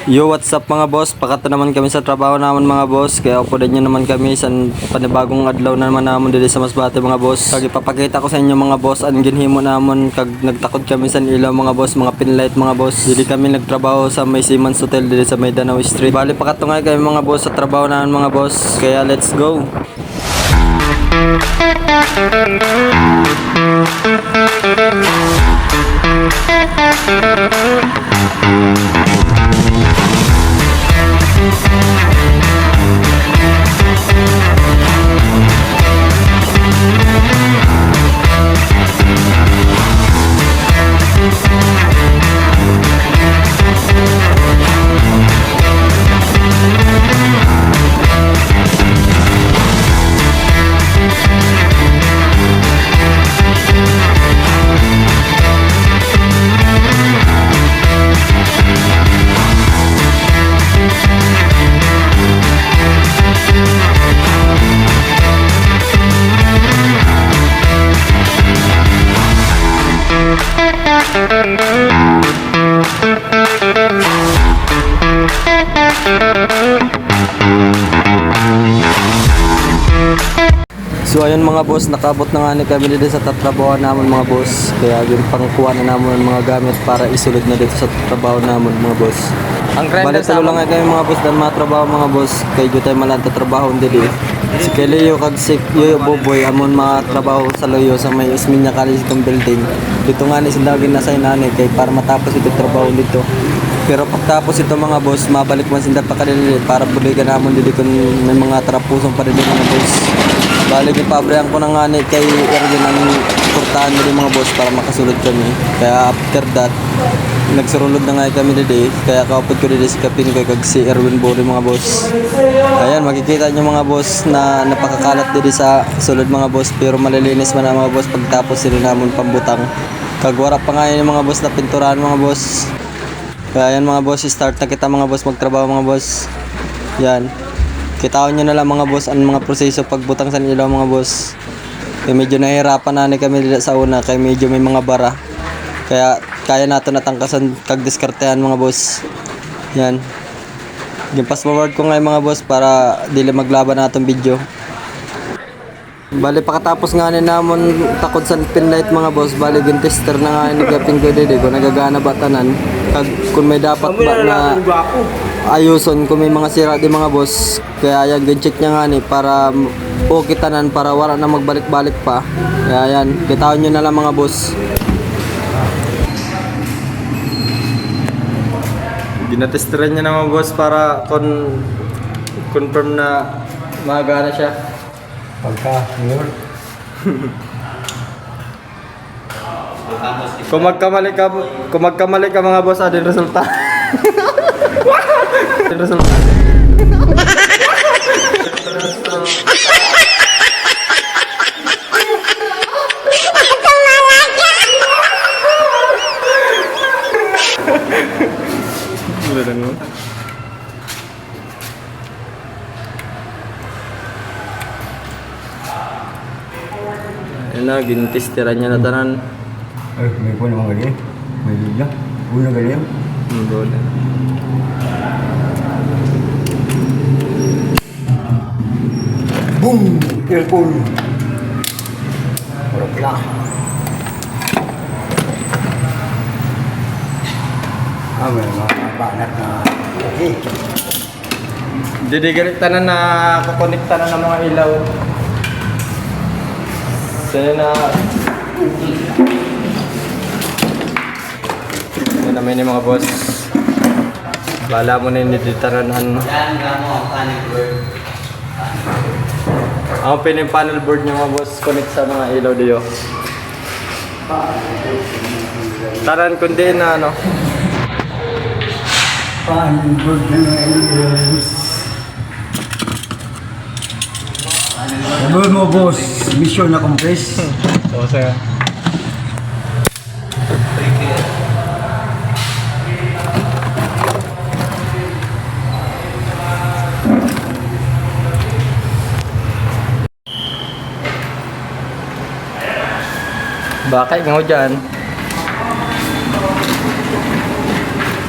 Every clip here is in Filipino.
Yo, what's up mga boss? Pakato naman kami sa trabaho naman mga boss. Kaya upo din nyo naman kami sa panibagong adlaw na naman naman dito sa Masbate mga boss. Kag ipapakita ko sa inyo mga boss ang ginhimo namon kag nagtakod kami sa ilaw mga boss, mga pinlight mga boss. Dili kami nagtrabaho sa may Siemens Hotel dito sa Mindanao Street. Bali pakato nga kami mga boss sa trabaho naman mga boss. Kaya let's go. So ayun mga boss, nakabot na nga ni kami dito sa tatrabaho namin mga boss. Kaya yung pangkuha na namin mga gamit para isulod na dito sa trabaho namin mga boss. Ang grinder Balik sa lang nga kayo mga boss dan mga trabaho mga boss. Kay tayo malanta trabaho hindi di. Si Keleo kag si Yoyo Boboy amon mga trabaho sa Loyo sa may Isminya College kong building. Dito nga ni sila ginasay nani kay para matapos ito trabaho dito. Pero pagtapos ito mga boss, mabalik man sinda pa kanila para buligan namon dito kung may mga trapusong pa rin mga boss. Balik ipabrihan ko na nga ni kay Erwin ang portahan nila mga boss para makasulod kami. Kaya after that, nagsurulod na nga kami dito. Kaya kaupod ko dito si Kapin ko kag si Erwin Bori mga boss. Ayan, makikita nyo mga boss na napakakalat dito sa sulod mga boss. Pero malilinis man ang mga boss pagtapos sila namon pambutang. Kagwara pa nga yun mga boss na pinturahan mga boss. Kaya yan mga boss, start na kita mga boss magtrabaho mga boss. Yan. Kitawan nyo na lang mga boss ang mga proseso pagbutang sa ilaw mga boss. Kaya medyo nahihirapan na kami dito sa una kaya medyo may mga bara. Kaya kaya nato natangkasan kag diskartehan mga boss. Yan. Yung pass forward ko ngayon mga boss para dili maglaban na itong video. Bali pakatapos nga ni namon takod sa pinlight mga boss, bali gin tester na nga ni Gapin ko dito kung nagagana ba tanan. Kag kung may dapat ba na ayuson kung may mga sira di mga boss. Kaya yan gin check niya nga ni para okay tanan para wala na magbalik-balik pa. Kaya yan, kitawan nyo na lang mga boss. Ginatesteran niya na mga boss para confirm na magana siya. Pagka, ngayon. Kung magkamali ka mga boss, adin resulta. Adin resulta. Ayun na, gintistiran niya na tanan. Ay, may po naman galing. May lula. Una galing. Bola. Boom! Telepon! Puro pila. May mga banat na okay. Didigalit tanan na kukonekta na ng mga ilaw. Sana na yan naman yung mga boss. Bala mo na yung niditaranhan. Ang panel board nyo mga boss, connect sa mga ilaw diyo. Taran kundi na ano. Panbog na mga ilos. Sabi mo boss, mission na compress. So sir. Bakit nga dyan?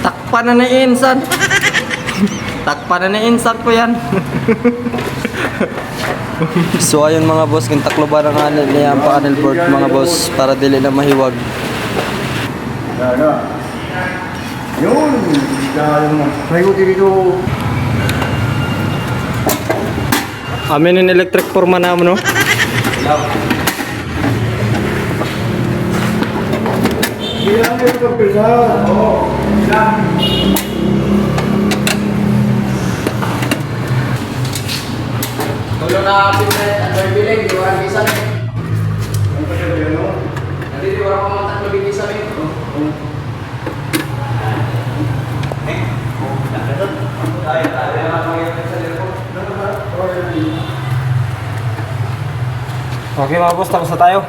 Tak. takpan na ni Insan. Takpan na ni Insan po yan. So ayun mga boss, kung takloban ang anil niya ang panel board mga boss para dili na mahiwag. Yun. Sayo dito. Amin yung electric forma naman no. Bilang ito pagpisa. Oo. Tulo na pinay at bibiling, di warang bisa ni. Nanti di warang pamantak lebih bisa ni. Okay mga boss, tapos na tayo.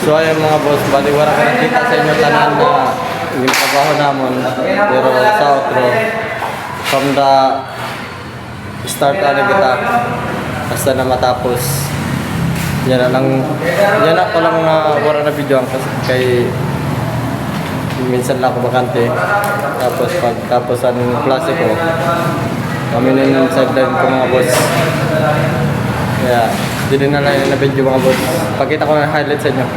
So ayun mga boss, bali wala ka nakita sa inyo tanan na yung trabaho namon. Pero sa outro, from the start na kita, basta na matapos. Yan na ko lang na wala na video ang kay minsan lang ako bakante. Tapos pagtapos ang klase ko, kami na sideline ko mga boss. Kaya, hindi na lang na video mga boss. Pakita ko na highlights sa inyo.